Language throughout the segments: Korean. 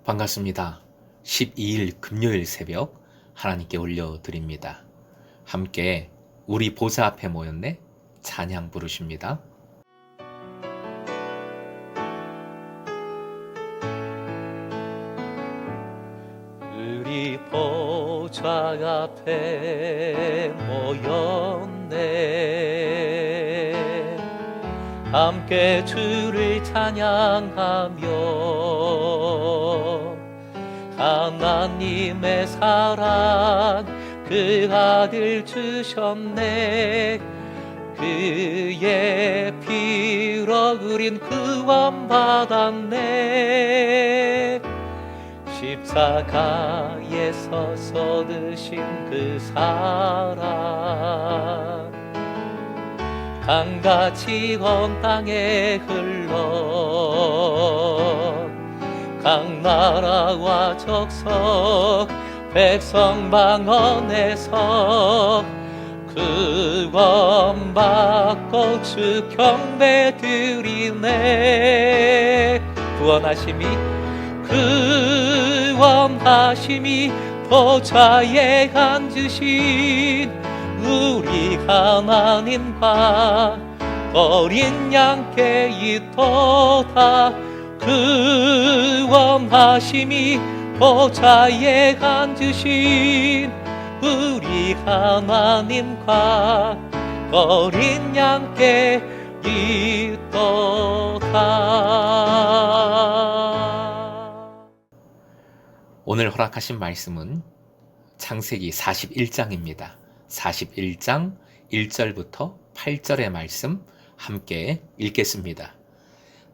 반갑습니다. 12일 금요일 새벽 하나님께 올려드립니다. 함께 우리 보좌 앞에 모였네 찬양 부르십니다. 우리 보좌 앞에 모였네 함께 주를 찬양하며 하나님의 사랑 그 아들 주셨네 그의 피로 우린 구원받았네 십자가에 서서 드신 그 사랑 강같이 온 땅에 흘러 각 나라와 족속 백성 방언에서 구원받고 주 경배 드리네 구원하심이 보좌에 앉으신 우리 하나님과 어린 양께 있도다 구원하심이 보좌에 앉으신 우리 하나님과 어린 양께 있도다. 오늘 허락하신 말씀은 창세기 41장입니다. 41장 1절부터 8절의 말씀 함께 읽겠습니다.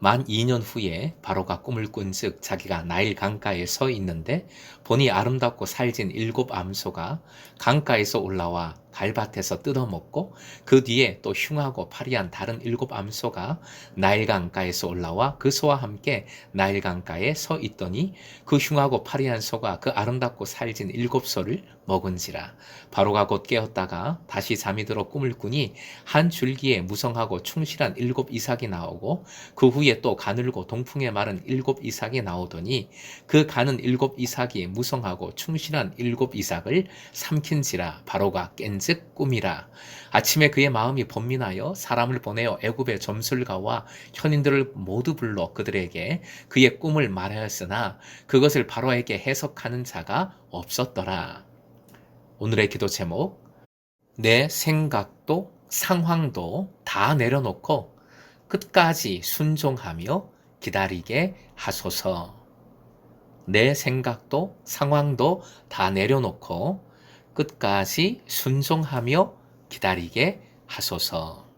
만 2년 후에 바로가 꿈을 꾼즉 자기가 나일 강가에 서 있는데 보니 아름답고 살진 7 암소가 강가에서 올라와 달밭에서 뜯어먹고 그 뒤에 또 흉하고 파리한 다른 7 암소가 나일 강가에서 올라와 그 소와 함께 나일 강가에 서 있더니 그 흉하고 파리한 소가 그 아름답고 살진 7 소를 먹은지라. 바로가 곧 깨었다가 다시 잠이 들어 꿈을 꾸니 한 줄기에 무성하고 충실한 7 이삭이 나오고 그 후에 또 가늘고 동풍에 마른 7 이삭이 나오더니 그 가는 7 이삭이 무성하고 충실한 7 이삭을 삼킨지라. 바로가 깬즉 꿈이라. 아침에 그의 마음이 번민하여 사람을 보내어 애굽의 점술가와 현인들을 모두 불러 그들에게 그의 꿈을 말하였으나 그것을 바로에게 해석하는 자가 없었더라. 오늘의 기도 제목, 내 생각도 상황도 다 내려놓고 끝까지 순종하며 기다리게 하소서. 내 생각도 상황도 다 내려놓고 끝까지 순종하며 기다리게 하소서.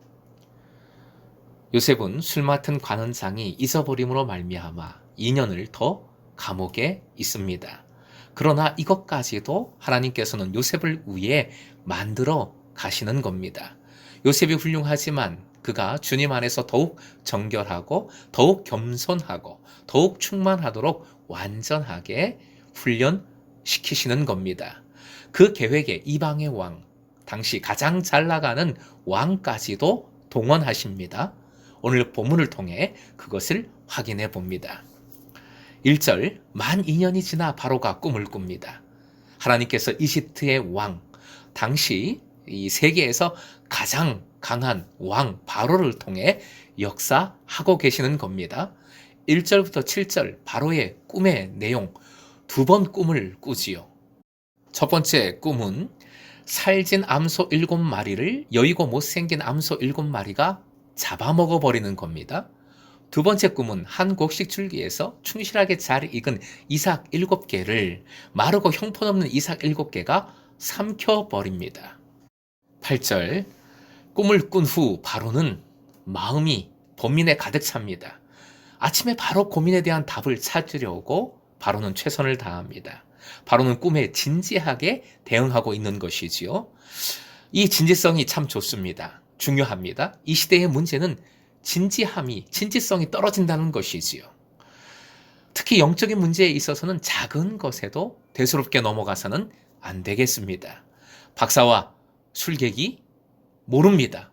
요셉은 술 맡은 관원장이 잊어버림으로 말미암아 2년을 더 감옥에 있습니다. 그러나 이것까지도 하나님께서는 요셉을 위해 만들어 가시는 겁니다. 요셉이 훌륭하지만 그가 주님 안에서 더욱 정결하고 더욱 겸손하고 더욱 충만하도록 완전하게 훈련시키시는 겁니다. 그 계획에 이방의 왕, 당시 가장 잘 나가는 왕까지도 동원하십니다. 오늘 본문을 통해 그것을 확인해 봅니다. 1절, 만 2년이 지나 바로가 꿈을 꿉니다. 하나님께서 이집트의 왕, 당시 이 세계에서 가장 강한 왕 바로를 통해 역사하고 계시는 겁니다. 1절부터 7절 바로의 꿈의 내용 2번 꿈을 꾸지요. 첫 번째 꿈은 살진 암소 7마리를 여의고 못생긴 암소 7마리가 잡아먹어버리는 겁니다. 두 번째 꿈은 한 곡식 줄기에서 충실하게 잘 익은 이삭 7개를 마르고 형편없는 이삭 7개가 삼켜버립니다. 8절, 꿈을 꾼 후 바로는 마음이 번민에 가득 찹니다. 아침에 바로 고민에 대한 답을 찾으려고 바로는 최선을 다합니다. 바로는 꿈에 진지하게 대응하고 있는 것이지요. 이 진지성이 참 좋습니다. 중요합니다. 이 시대의 문제는 진지성이 떨어진다는 것이지요. 특히 영적인 문제에 있어서는 작은 것에도 대수롭게 넘어가서는 안 되겠습니다. 박사와 술객이 모릅니다.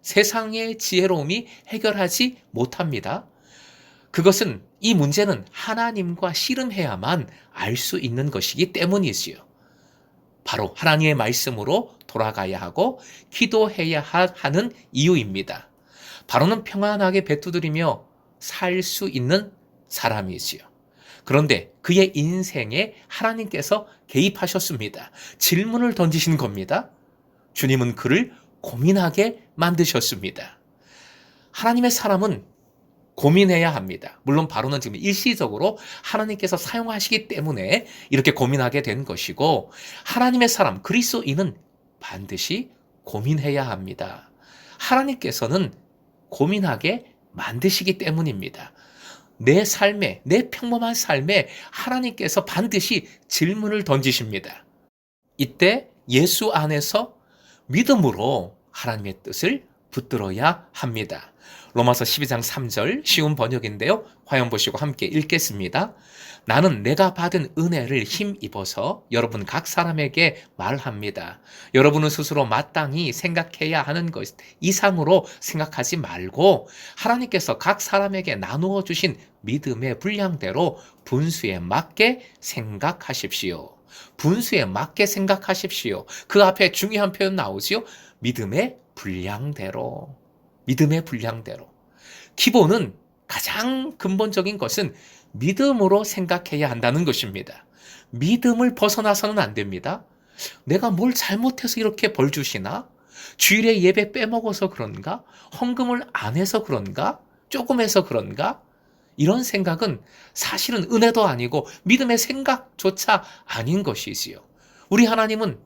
세상의 지혜로움이 해결하지 못합니다. 그것은 이 문제는 하나님과 씨름해야만 알 수 있는 것이기 때문이지요. 바로 하나님의 말씀으로 돌아가야 하고 기도해야 하는 이유입니다. 바로는 평안하게 배두드리며 살 수 있는 사람이지요. 그런데 그의 인생에 하나님께서 개입하셨습니다. 질문을 던지신 겁니다. 주님은 그를 고민하게 만드셨습니다. 하나님의 사람은 고민해야 합니다. 물론 바로는 지금 일시적으로 하나님께서 사용하시기 때문에 이렇게 고민하게 된 것이고, 하나님의 사람 그리스도인은 반드시 고민해야 합니다. 하나님께서는 고민하게 만드시기 때문입니다. 내 삶에, 내 평범한 삶에 하나님께서 반드시 질문을 던지십니다. 이때 예수 안에서 믿음으로 하나님의 뜻을 붙들어야 합니다. 로마서 12장 3절 쉬운 번역인데요. 화면 보시고 함께 읽겠습니다. 나는 내가 받은 은혜를 힘입어서 여러분 각 사람에게 말합니다. 여러분은 스스로 마땅히 생각해야 하는 것 이상으로 생각하지 말고 하나님께서 각 사람에게 나누어 주신 믿음의 분량대로 분수에 맞게 생각하십시오. 분수에 맞게 생각하십시오. 그 앞에 중요한 표현 나오지요. 믿음의 분량대로. 믿음의 분량대로. 기본은 가장 근본적인 것은 믿음으로 생각해야 한다는 것입니다. 믿음을 벗어나서는 안 됩니다. 내가 뭘 잘못해서 이렇게 벌 주시나? 주일에 예배 빼먹어서 그런가? 헌금을 안 해서 그런가? 조금 해서 그런가? 이런 생각은 사실은 은혜도 아니고 믿음의 생각조차 아닌 것이지요. 우리 하나님은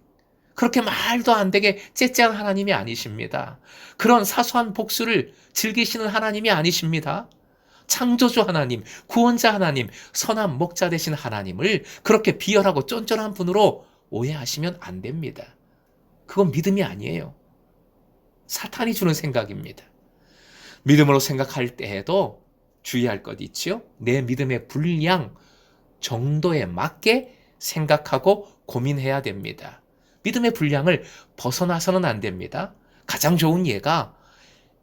그렇게 말도 안 되게 째째한 하나님이 아니십니다. 그런 사소한 복수를 즐기시는 하나님이 아니십니다. 창조주 하나님, 구원자 하나님, 선한 목자 되신 하나님을 그렇게 비열하고 쫀쫀한 분으로 오해하시면 안 됩니다. 그건 믿음이 아니에요. 사탄이 주는 생각입니다. 믿음으로 생각할 때에도 주의할 것 있지요. 내 믿음의 분량, 정도에 맞게 생각하고 고민해야 됩니다. 믿음의 분량을 벗어나서는 안 됩니다. 가장 좋은 예가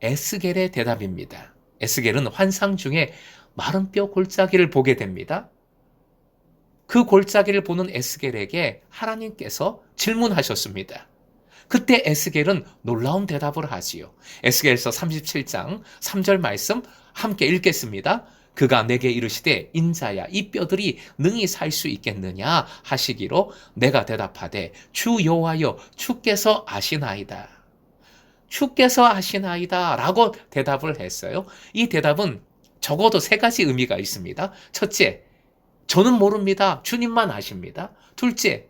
에스겔의 대답입니다. 에스겔은 환상 중에 마른 뼈 골짜기를 보게 됩니다. 그 골짜기를 보는 에스겔에게 하나님께서 질문하셨습니다. 그때 에스겔은 놀라운 대답을 하지요. 에스겔서 37장 3절 말씀 함께 읽겠습니다. 그가 내게 이르시되 인자야 이 뼈들이 능히 살 수 있겠느냐 하시기로 내가 대답하되 주 여호와여 주께서 아시나이다. 주께서 아시나이다 라고 대답을 했어요. 이 대답은 적어도 세 가지 의미가 있습니다. 첫째, 저는 모릅니다. 주님만 아십니다. 둘째,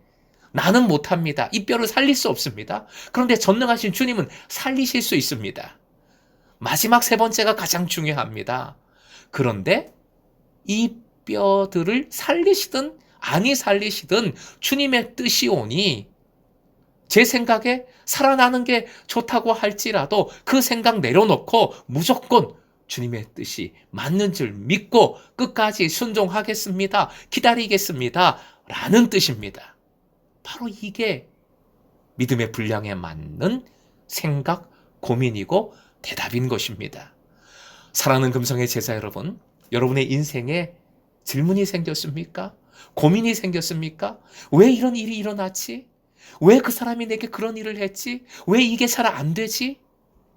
나는 못합니다. 이 뼈를 살릴 수 없습니다. 그런데 전능하신 주님은 살리실 수 있습니다. 마지막 세 번째가 가장 중요합니다. 그런데 이 뼈들을 살리시든 아니 살리시든 주님의 뜻이 오니 제 생각에 살아나는 게 좋다고 할지라도 그 생각 내려놓고 무조건 주님의 뜻이 맞는 줄 믿고 끝까지 순종하겠습니다. 기다리겠습니다. 라는 뜻입니다. 바로 이게 믿음의 분량에 맞는 생각, 고민이고 대답인 것입니다. 사랑하는 금성의 제자 여러분, 여러분의 인생에 질문이 생겼습니까? 고민이 생겼습니까? 왜 이런 일이 일어났지? 왜 그 사람이 내게 그런 일을 했지? 왜 이게 잘 안 되지?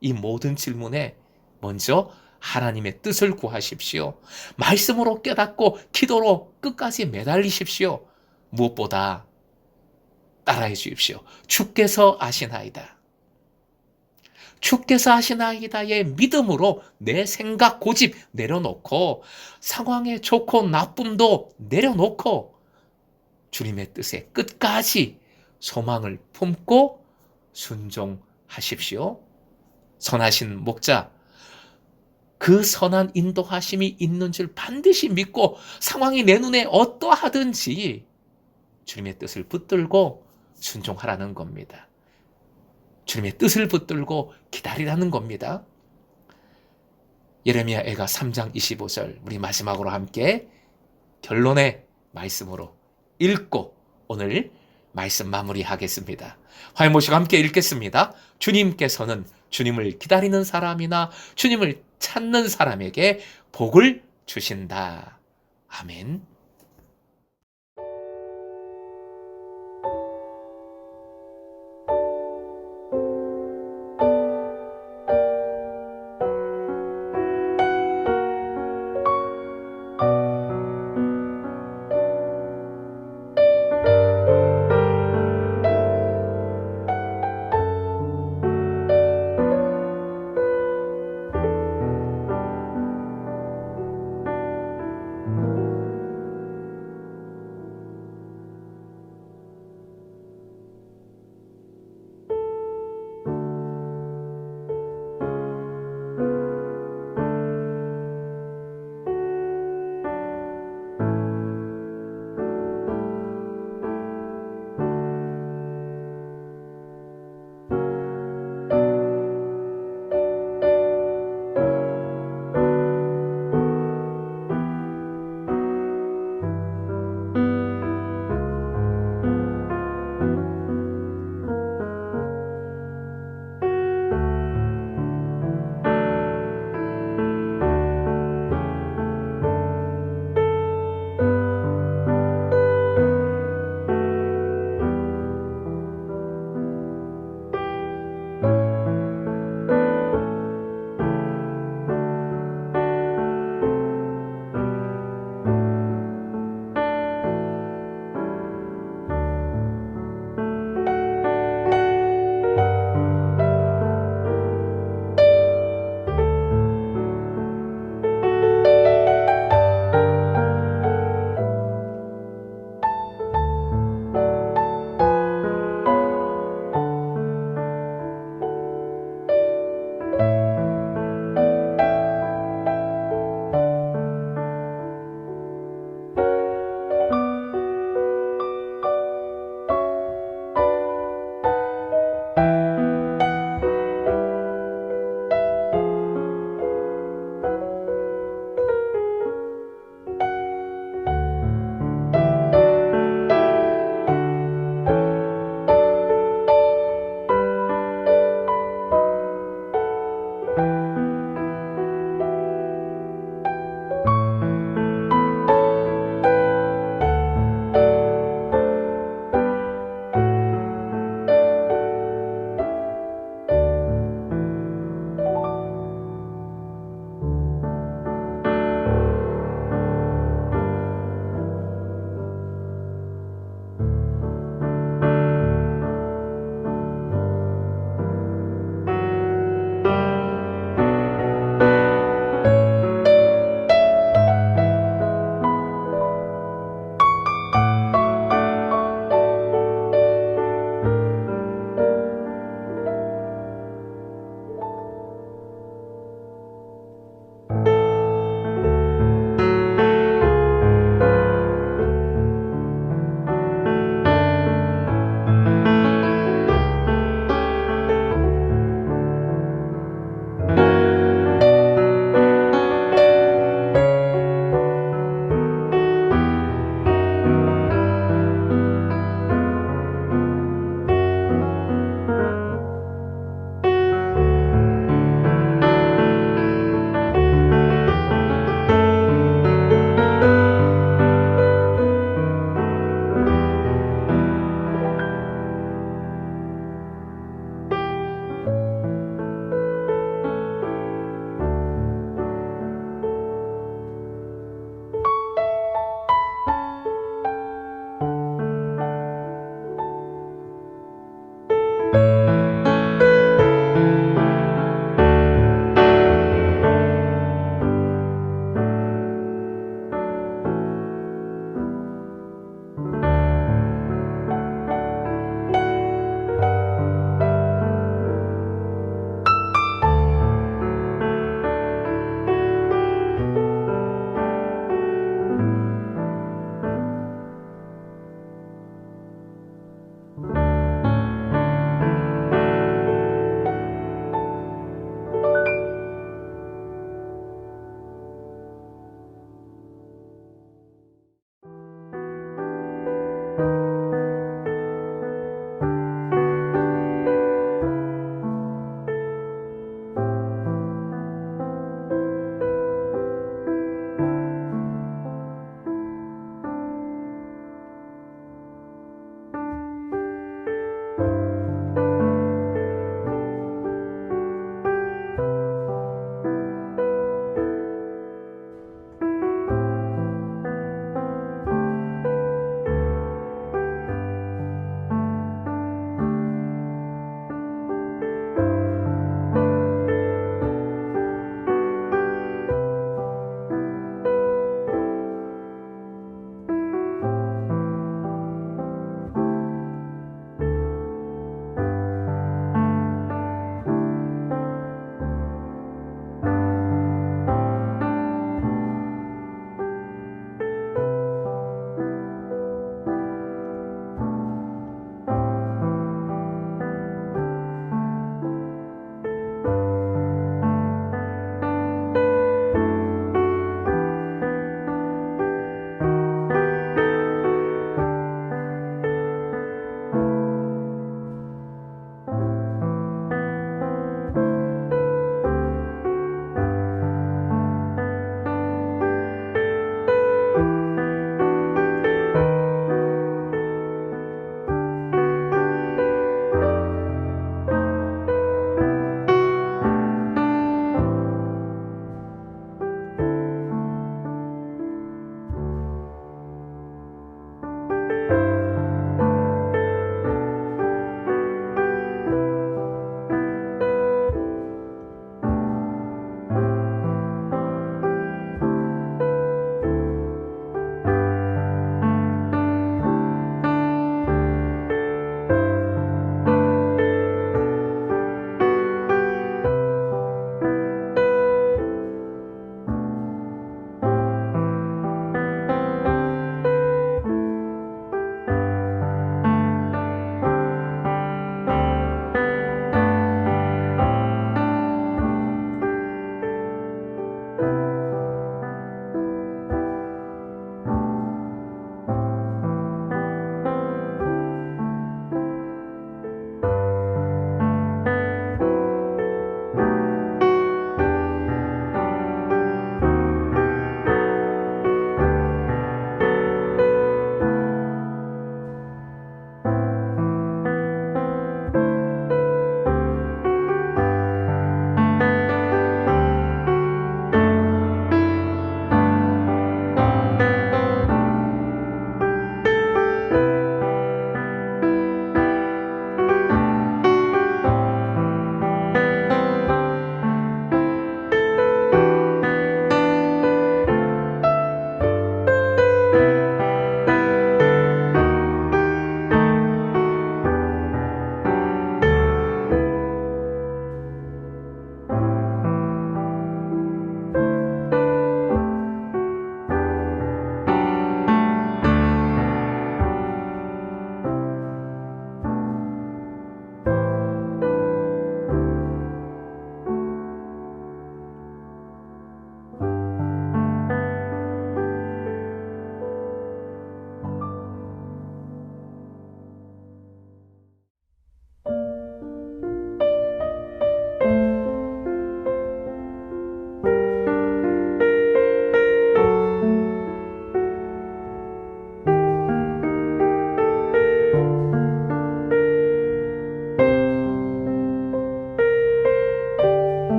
이 모든 질문에 먼저 하나님의 뜻을 구하십시오. 말씀으로 깨닫고 기도로 끝까지 매달리십시오. 무엇보다 따라해 주십시오. 주께서 아시나이다. 주께서 하시나이다의 믿음으로 내 생각 고집 내려놓고 상황의 좋고 나쁨도 내려놓고 주님의 뜻에 끝까지 소망을 품고 순종하십시오. 선하신 목자, 그 선한 인도하심이 있는 줄 반드시 믿고 상황이 내 눈에 어떠하든지 주님의 뜻을 붙들고 순종하라는 겁니다. 주님의 뜻을 붙들고 기다리라는 겁니다. 예레미야 애가 3장 25절 우리 마지막으로 함께 결론의 말씀으로 읽고 오늘 말씀 마무리하겠습니다. 화면 보시고 함께 읽겠습니다. 주님께서는 주님을 기다리는 사람이나 주님을 찾는 사람에게 복을 주신다. 아멘.